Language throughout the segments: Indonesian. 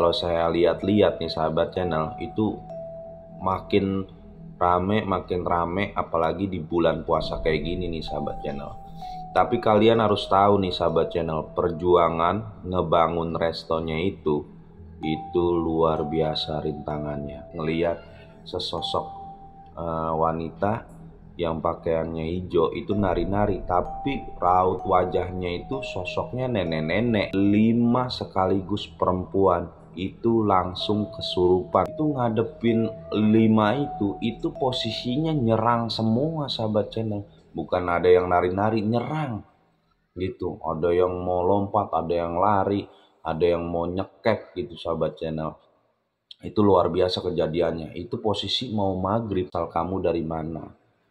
kalau saya lihat-lihat nih sahabat channel, itu makin rame, apalagi di bulan puasa kayak gini nih sahabat channel. Tapi kalian harus tahu nih sahabat channel, perjuangan ngebangun restonya itu luar biasa rintangannya. Ngelihat sesosok wanita yang pakaiannya hijau itu nari-nari, tapi raut wajahnya itu sosoknya nenek-nenek, 5 sekaligus perempuan, itu langsung kesurupan. Itu ngadepin 5 itu posisinya nyerang semua sahabat channel, bukan ada yang nari-nari, nyerang gitu. Ada yang mau lompat, ada yang lari, ada yang mau nyekek gitu sahabat channel. Itu luar biasa kejadiannya. Itu posisi mau maghrib. Asal kamu dari mana?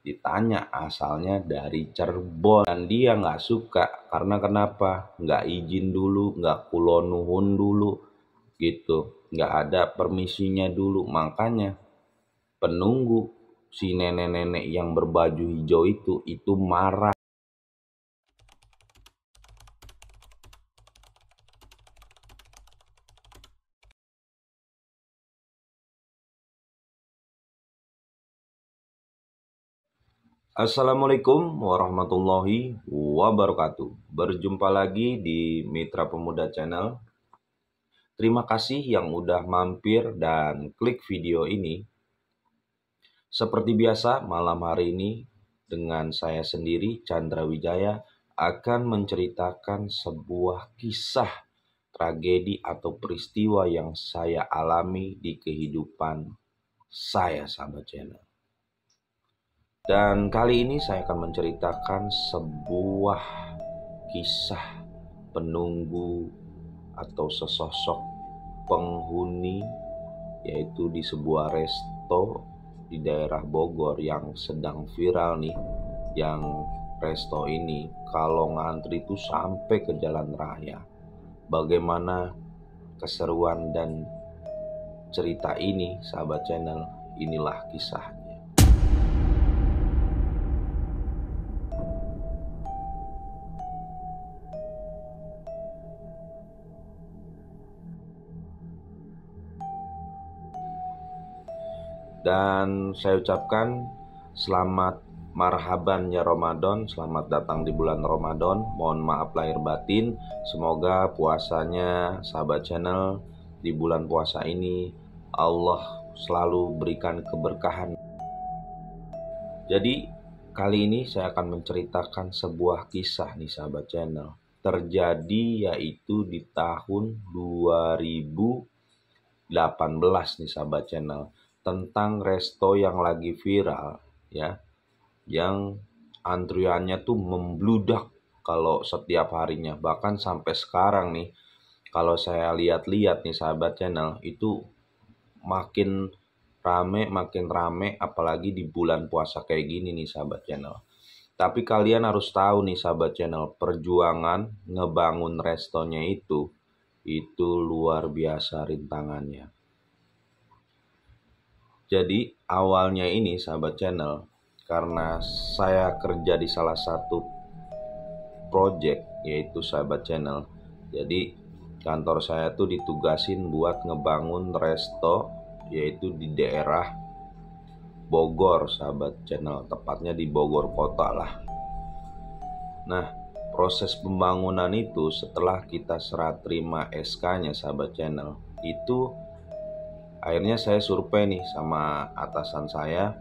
Ditanya, asalnya dari Cirebon. Dan dia nggak suka karena kenapa? Nggak izin dulu, nggak kulonuhun dulu gitu, nggak ada permisinya dulu. Makanya penunggu si nenek-nenek yang berbaju hijau itu marah. Assalamualaikum warahmatullahi wabarakatuh. Berjumpa lagi di Mitra Pemuda Channel. Terima kasih yang udah mampir dan klik video ini. Seperti biasa, malam hari ini dengan saya sendiri, Chandra Wijaya, akan menceritakan sebuah kisah tragedi atau peristiwa yang saya alami di kehidupan saya, sahabat channel. Dan kali ini saya akan menceritakan sebuah kisah penunggu atau sesosok penghuni, yaitu di sebuah resto di daerah Bogor yang sedang viral nih. Yang resto ini kalau ngantri itu sampai ke jalan raya. Bagaimana keseruan dan cerita ini sahabat channel, inilah kisahnya. Dan saya ucapkan selamat marhaban ya Ramadan, selamat datang di bulan Ramadan. Mohon maaf lahir batin. Semoga puasanya sahabat channel di bulan puasa ini Allah selalu berikan keberkahan. Jadi kali ini saya akan menceritakan sebuah kisah nih sahabat channel. Terjadi yaitu di tahun 2018 nih sahabat channel. Tentang resto yang lagi viral ya, yang antriannya tuh membludak kalau setiap harinya. Bahkan sampai sekarang nih, kalau saya lihat-lihat nih sahabat channel, itu makin rame, apalagi di bulan puasa kayak gini nih sahabat channel. Tapi kalian harus tahu nih sahabat channel, perjuangan ngebangun restonya itu luar biasa rintangannya. Jadi awalnya ini sahabat channel, karena saya kerja di salah satu project, yaitu sahabat channel. Jadi kantor saya tuh ditugasin buat ngebangun resto, yaitu di daerah Bogor sahabat channel, tepatnya di Bogor kota lah. Nah, proses pembangunan itu setelah kita serah terima SK-nya sahabat channel, itu akhirnya saya survei nih sama atasan saya.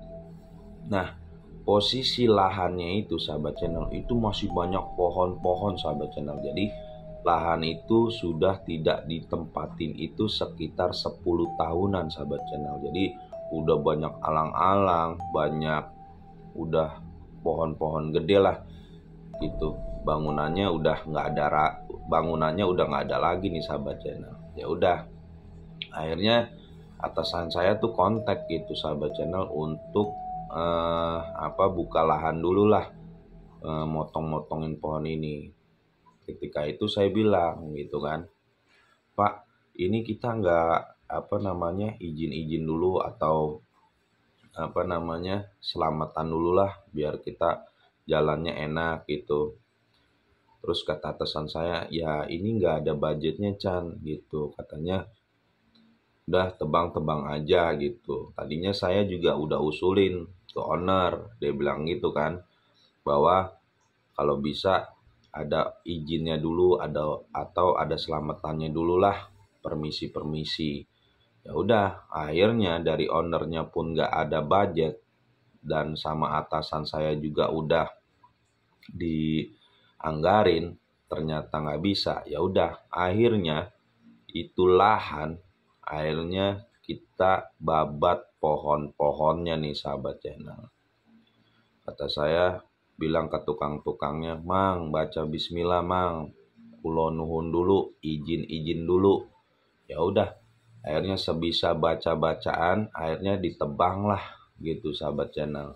Nah, posisi lahannya itu sahabat channel, itu masih banyak pohon-pohon sahabat channel. Jadi lahan itu sudah tidak ditempatin itu sekitar 10 tahunan sahabat channel. Jadi udah banyak alang-alang, banyak udah pohon-pohon gede lah gitu. Bangunannya udah nggak ada lagi nih sahabat channel. Ya udah, akhirnya atasan saya tuh kontak gitu sahabat channel untuk buka lahan dulu lah, motong-motongin pohon ini. Ketika itu saya bilang gitu kan, Pak, ini kita nggak izin dulu atau selamatan dulu lah biar kita jalannya enak gitu. Terus kata atasan saya, ya ini nggak ada budgetnya Chan gitu katanya. udah tebang-tebang aja gitu. Tadinya saya juga udah usulin ke owner, dia bilang gitu kan, bahwa kalau bisa ada izinnya dulu, atau ada selamatannya dulu lah, permisi-permisi. Ya udah, akhirnya dari ownernya pun nggak ada budget, dan sama atasan saya juga udah dianggarin, ternyata nggak bisa. Ya udah, akhirnya itu lahan, akhirnya kita babat pohon-pohonnya nih sahabat channel. Kata saya bilang ke tukang-tukangnya, "Mang, baca bismillah, Mang. Kulo nuhun dulu, izin-izin dulu." Ya udah, akhirnya sebisa baca-bacaan, akhirnya ditebang lah gitu sahabat channel.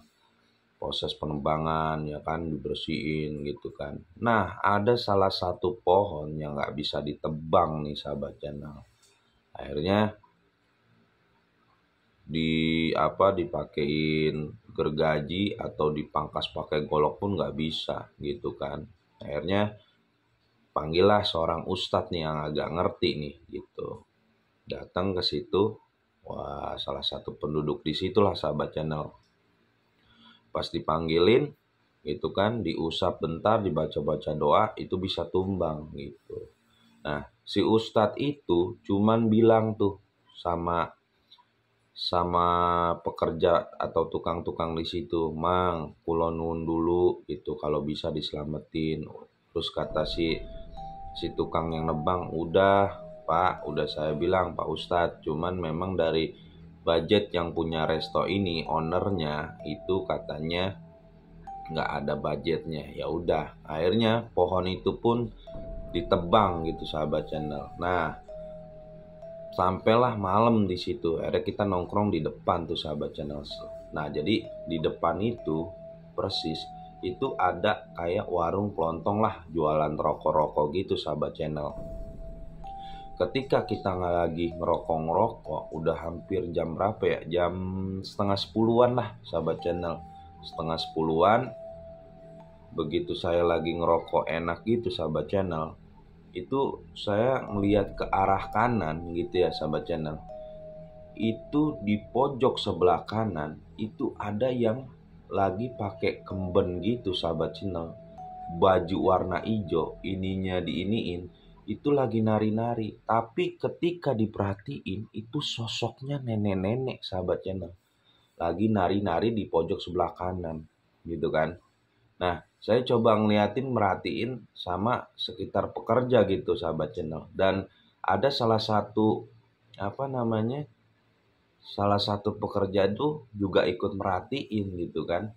Proses penebangan ya kan, dibersihin gitu kan. Nah, ada salah satu pohon yang nggak bisa ditebang nih sahabat channel. Akhirnya dipakein gergaji atau dipangkas pakai golok pun nggak bisa gitu kan. Akhirnya panggillah seorang ustadz nih yang agak ngerti nih gitu. Datang ke situ, wah salah satu penduduk di situlah sahabat channel. Pas dipanggilin gitu kan, diusap bentar, dibaca-baca doa, itu bisa tumbang gitu. Nah, si ustadz itu cuman bilang tuh sama sama pekerja atau tukang-tukang di situ, "Mang, kulo nuwun dulu itu kalau bisa diselamatin." Terus kata si tukang yang nebang, "Udah, Pak, udah saya bilang Pak Ustadz, cuman memang dari budget yang punya resto ini, ownernya itu katanya nggak ada budgetnya." Ya udah, akhirnya pohon itu pun ditebang gitu sahabat channel. Nah, sampailah malam di situ. Akhirnya kita nongkrong di depan tuh sahabat channel. Nah, jadi di depan itu persis itu ada kayak warung kelontong lah, jualan rokok-rokok gitu sahabat channel. Ketika kita nggak lagi ngerokok-ngerokok, udah hampir jam berapa ya? Jam setengah 10-an lah sahabat channel. Setengah 10-an, begitu saya lagi ngerokok enak gitu sahabat channel, itu saya ngelihat ke arah kanan gitu ya sahabat channel. Itu di pojok sebelah kanan itu ada yang lagi pakai kemben gitu sahabat channel. Baju warna hijau, ininya diiniin, itu lagi nari-nari. Tapi ketika diperhatiin itu sosoknya nenek-nenek sahabat channel. Lagi nari-nari di pojok sebelah kanan gitu kan. Nah, saya coba ngeliatin, merhatiin sama sekitar pekerja gitu sahabat channel. Dan ada salah satu pekerja itu juga ikut merhatiin gitu kan.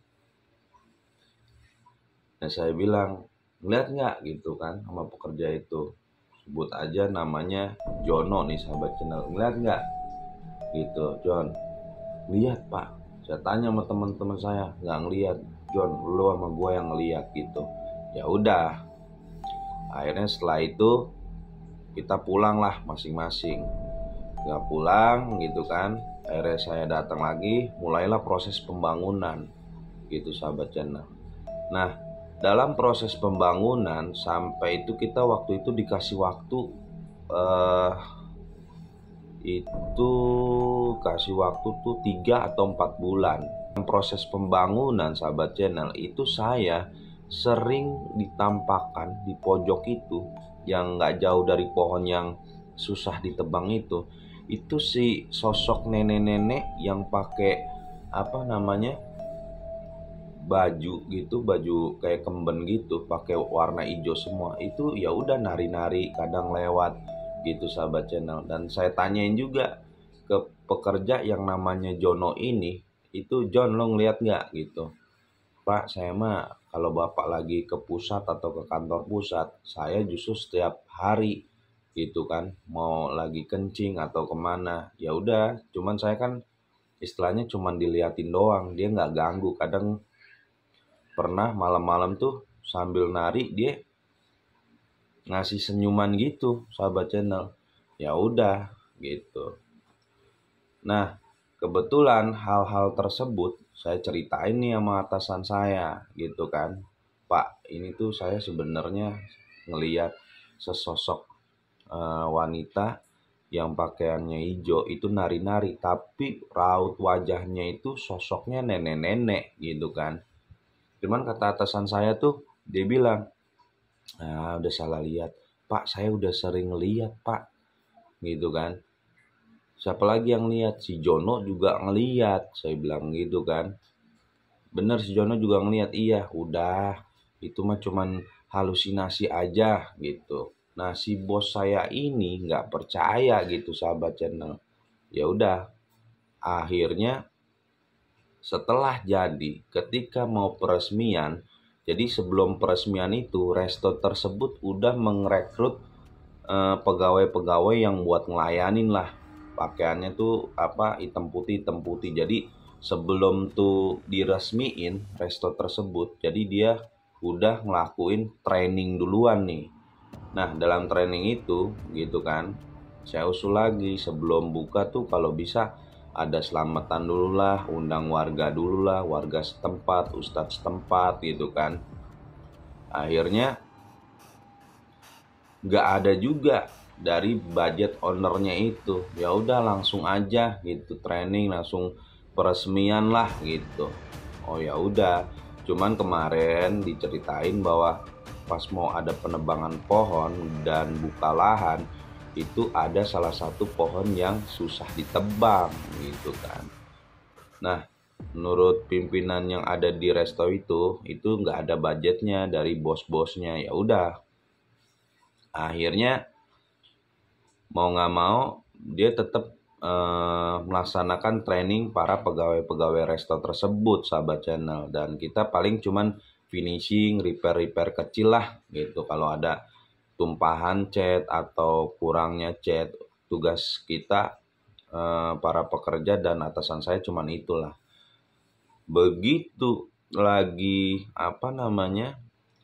Nah, saya bilang, "Ngeliat nggak?" gitu kan sama pekerja itu. Sebut aja namanya Jono nih sahabat channel. "Ngeliat nggak?" gitu, "John." "Lihat Pak." Saya tanya sama teman-teman saya, "Nggak ngeliat." "John, lu sama gue yang ngeliat." gitu. Ya udah, akhirnya setelah itu kita pulang lah masing-masing. Nggak pulang gitu kan. Akhirnya saya datang lagi, mulailah proses pembangunan gitu sahabat channel. Nah, dalam proses pembangunan sampai itu kita waktu itu dikasih waktu eh itu kasih waktu tuh 3 atau 4 bulan. Proses pembangunan sahabat channel itu saya sering ditampakkan di pojok itu, yang nggak jauh dari pohon yang susah ditebang itu si sosok nenek-nenek yang pakai baju gitu, baju kayak kemben gitu, pakai warna hijau semua. Itu ya udah nari-nari, kadang lewat gitu sahabat channel. Dan saya tanyain juga ke pekerja yang namanya Jono ini, "Itu John, lo ngeliat nggak?" gitu. "Pak, saya mah kalau bapak lagi ke pusat atau ke kantor pusat, saya justru setiap hari gitu kan, mau lagi kencing atau kemana, ya udah, cuman saya kan istilahnya cuman diliatin doang, dia nggak ganggu." Kadang pernah malam-malam tuh sambil nari dia ngasih senyuman gitu sahabat channel. Ya udah gitu. Nah, kebetulan hal-hal tersebut saya ceritain nih sama atasan saya gitu kan. "Pak, ini tuh saya sebenarnya ngeliat sesosok wanita yang pakaiannya hijau itu nari-nari, tapi raut wajahnya itu sosoknya nenek-nenek gitu kan. Cuman kata atasan saya tuh, dia bilang, "Ah, udah salah lihat, Pak, saya udah sering lihat, Pak." Gitu kan. Siapa lagi yang lihat? Si Jono juga ngeliat, saya bilang gitu kan. Bener, si Jono juga ngeliat. Iya, udah, itu mah cuman halusinasi aja gitu. Nah, si bos saya ini nggak percaya gitu, sahabat channel. Ya udah, akhirnya setelah jadi, ketika mau peresmian, jadi sebelum peresmian itu resto tersebut udah merekrut pegawai-pegawai yang buat ngelayanin lah. Pakaiannya tuh apa, hitam putih. Jadi sebelum tuh diresmiin resto tersebut, jadi dia udah ngelakuin training duluan nih. Nah, dalam training itu gitu kan, saya usul lagi sebelum buka tuh kalau bisa ada selamatan dulu lah, undang warga dulu lah, warga setempat, ustadz setempat gitu kan. Akhirnya nggak ada juga dari budget ownernya itu. Ya udah langsung aja gitu training, langsung peresmian lah gitu. Oh ya udah, cuman kemarin diceritain bahwa pas mau ada penebangan pohon dan buka lahan, itu ada salah satu pohon yang susah ditebang gitu kan. Nah, menurut pimpinan yang ada di resto itu nggak ada budgetnya dari bos-bosnya. Ya udah, akhirnya mau nggak mau dia tetap melaksanakan training para pegawai-pegawai resto tersebut, sahabat channel. Dan kita paling cuman finishing, repair kecil lah gitu. Kalau ada tumpahan cat atau kurangnya cat, tugas kita para pekerja dan atasan saya cuman itulah. Begitu lagi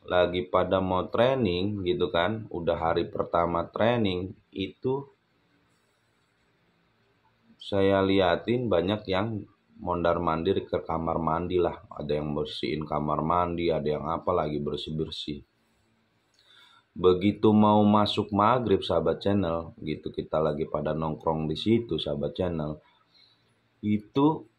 lagi pada mau training gitu kan, udah hari pertama training itu saya liatin banyak yang mondar-mandir ke kamar mandi lah. Ada yang bersihin kamar mandi, ada yang apa lagi bersih-bersih. Begitu mau masuk maghrib, sahabat channel, gitu kita lagi pada nongkrong di situ, sahabat channel. Itu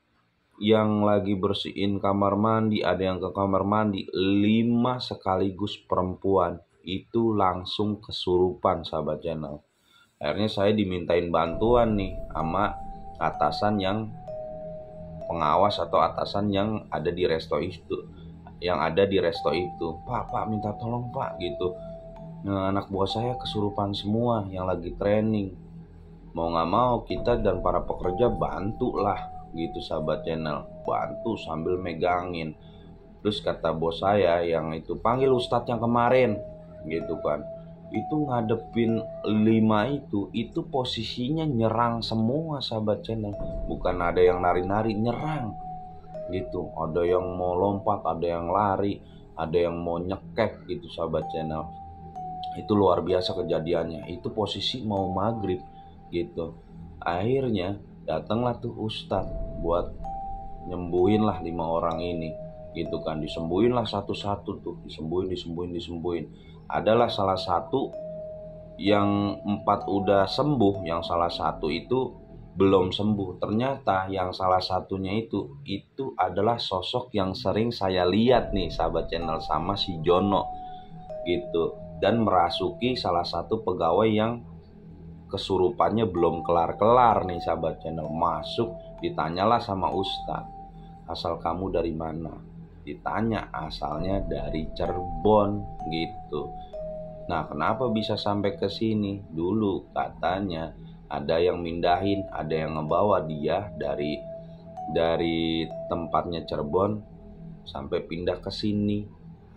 yang lagi bersihin kamar mandi, ada yang ke kamar mandi, 5 sekaligus perempuan. Itu langsung kesurupan, sahabat channel. Akhirnya saya dimintain bantuan nih sama atasan yang pengawas atau atasan yang ada di resto itu. Pak, minta tolong Pak gitu. Nah, anak buah saya kesurupan semua yang lagi training. Mau nggak mau kita dan para pekerja bantu lah gitu, sahabat channel. Bantu sambil megangin. Terus kata bos saya yang itu, panggil ustadz yang kemarin gitu kan. Itu ngadepin 5 itu posisinya nyerang semua, sahabat channel. Bukan ada yang nari-nari, nyerang gitu. Ada yang mau lompat, ada yang lari, ada yang mau nyekek gitu, sahabat channel. Itu luar biasa kejadiannya. Itu posisi mau maghrib gitu. Akhirnya datanglah tuh ustadz buat nyembuhin lah 5 orang ini gitu kan. Disembuhin lah satu-satu tuh, disembuhin. Adalah salah satu yang 4 udah sembuh, yang salah satu itu belum sembuh. Ternyata yang salah satunya itu adalah sosok yang sering saya lihat nih, sahabat channel, sama si Jono gitu. Dan merasuki salah satu pegawai yang kesurupannya belum kelar-kelar nih, sahabat channel. Masuk, ditanyalah sama ustadz, asal kamu dari mana? Ditanya, asalnya dari Cirebon gitu. Nah, kenapa bisa sampai ke sini? Dulu katanya ada yang mindahin, ada yang ngebawa dia dari tempatnya Cirebon sampai pindah ke sini,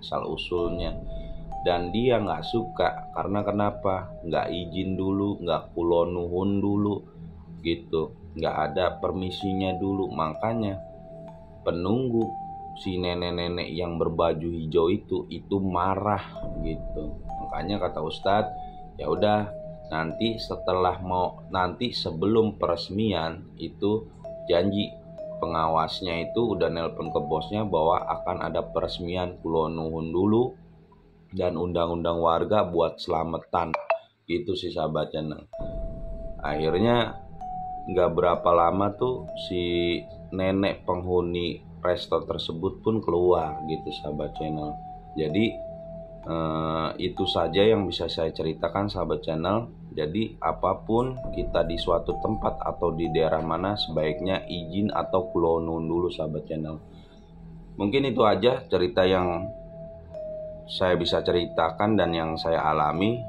asal usulnya. Dan dia nggak suka karena kenapa? Nggak izin dulu, nggak kulonuhun dulu gitu, nggak ada permisinya dulu. Makanya penunggu si nenek-nenek yang berbaju hijau itu marah gitu. Makanya kata ustadz, ya udah, nanti sebelum peresmian itu janji pengawasnya itu udah nelpon ke bosnya bahwa akan ada peresmian, kulonuhun dulu dan undang-undang warga buat selamatan gitu sih, sahabatnya. Akhirnya nggak berapa lama tuh si nenek penghuni resto tersebut pun keluar gitu sahabat channel. Jadi itu saja yang bisa saya ceritakan sahabat channel. Jadi apapun kita di suatu tempat atau di daerah mana, sebaiknya izin atau kulonun dulu sahabat channel. Mungkin itu aja cerita yang saya bisa ceritakan dan yang saya alami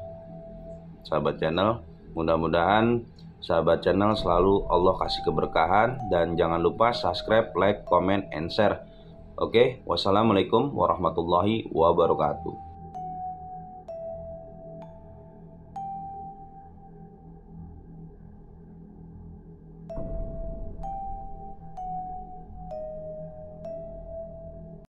sahabat channel. Mudah-mudahan sahabat channel selalu Allah kasih keberkahan, dan jangan lupa subscribe, like, comment, and share. Oke, wassalamualaikum warahmatullahi wabarakatuh.